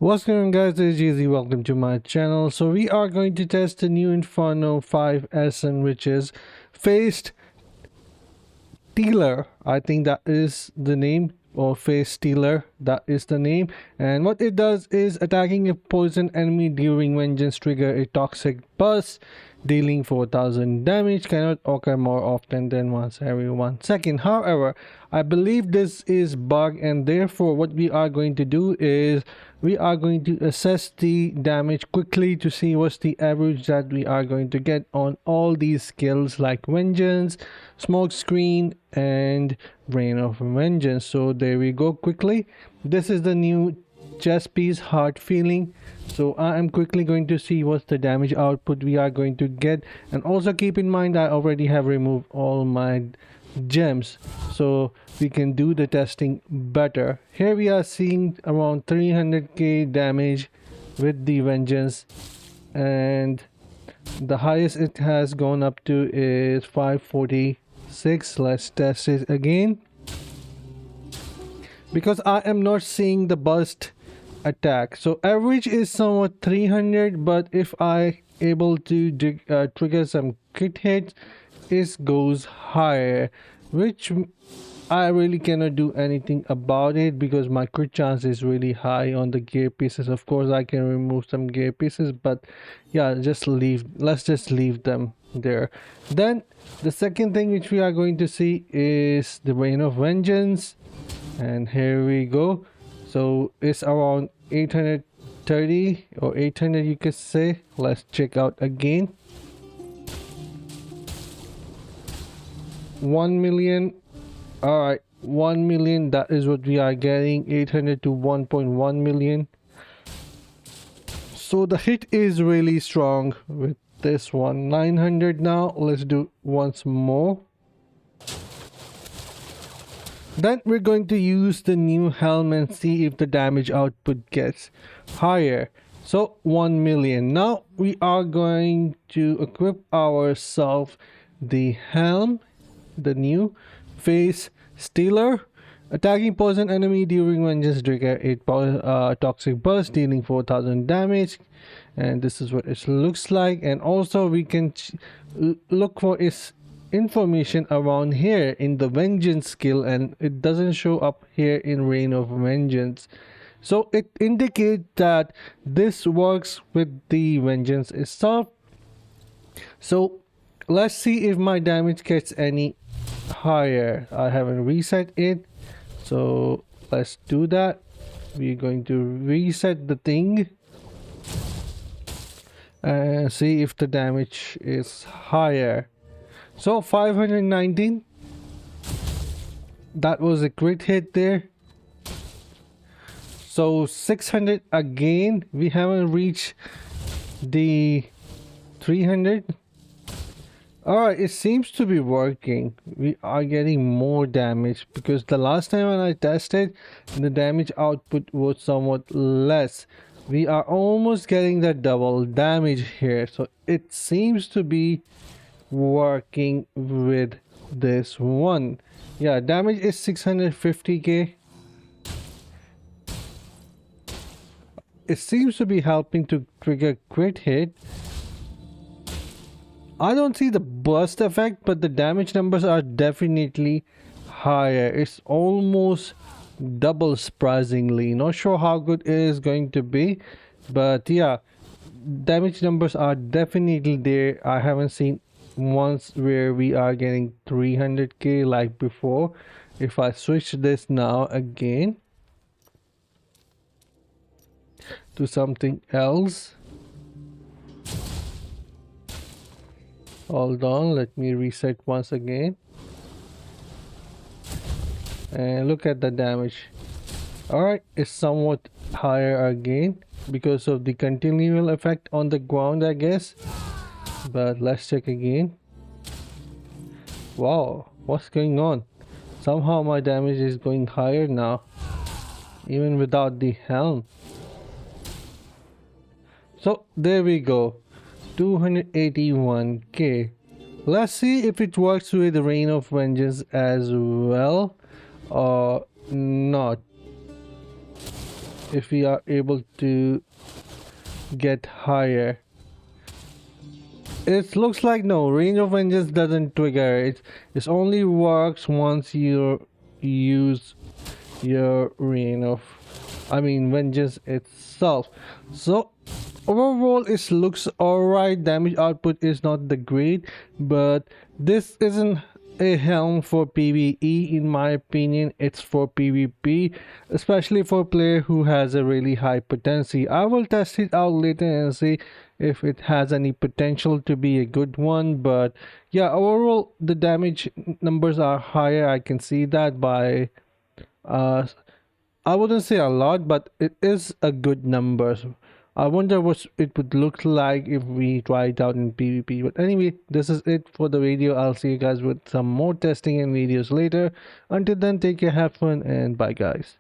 What's going on, guys? This is Jeezy. Welcome to my channel. So we are going to test the new Inferno 5SN, which is Facestealer. I think that is the name, or Facestealer, that is the name. And what it does is attacking a poison enemy during vengeance trigger a toxic buzz, dealing 4000 damage. Cannot occur more often than once every 1 second. However, I believe this is bug, and therefore what we are going to do is we are going to assess the damage quickly to see what's the average that we are going to get on all these skills like vengeance, smoke screen, and rain of vengeance. So there we go. Quickly, this is the new chest piece, heart feeling. So I am quickly going to see what's the damage output we are going to get, and also keep in mind I already have removed all my gems so we can do the testing better. Here we are seeing around 300k damage with the vengeance, and the highest it has gone up to is 546. Let's test it again, because I am not seeing the burst attack. So average is somewhat 300, but if I able to trigger some crit hits, it goes higher, which I really cannot do anything about it because my crit chance is really high on the gear pieces. Of course I can remove some gear pieces, but yeah, let's just leave them there. Then the second thing which we are going to see is the rain of vengeance, and here we go. So it's around 830 or 800, you could say. Let's check out again. 1 million. All right, 1 million, that is what we are getting. 800 to 1.1 million. So the hit is really strong with this one. 900 now. Let's do once more. Then we're going to use the new helm and see if the damage output gets higher. So 1 million. Now we are going to equip ourselves the helm, the new Facestealer. Attacking poison enemy during vengeance trigger 8 toxic burst, dealing 4000 damage, and this is what it looks like. And also we can look for its information around here in the vengeance skill, and it doesn't show up here in rain of vengeance. So it indicates that this works with the vengeance itself. So let's see if my damage gets any higher. I haven't reset it, so let's do that. We're going to reset the thing and see if the damage is higher. So 519, that was a crit hit there. So 600 again, we haven't reached the 300. Alright, it seems to be working. We are getting more damage, because the last time when I tested, the damage output was somewhat less. We are almost getting the double damage here, so it seems to be working with this one. Yeah, damage is 650k. It seems to be helping to trigger crit hit. I don't see the burst effect, but the damage numbers are definitely higher. It's almost double, surprisingly. Not sure how good it is going to be, but yeah, damage numbers are definitely there. I haven't seen once where we are getting 300k like before. If I switch this now again to something else, hold on, let me reset once again, and look at the damage. All right, it's somewhat higher again because of the continual effect on the ground, I guess. But let's check again. Wow, what's going on? Somehow my damage is going higher now, even without the helm. So there we go, 281k. Let's see if it works with the rain of vengeance as well or not. if we are able to get higher. It looks like no, range of vengeance doesn't trigger. It only works once you use your reign of, I mean, vengeance itself. So overall it looks alright. Damage output is not the great, but this isn't a helm for PvE. In my opinion, it's for PvP, especially for a player who has a really high potency. I will test it out later and see if it has any potential to be a good one. But yeah, overall the damage numbers are higher. I can see that by uh I wouldn't say a lot, but it is a good number. I wonder what it would look like if we try it out in PvP. But anyway, this is it for the video. I'll see you guys with some more testing and videos later. Until then, take care, have fun, and bye guys.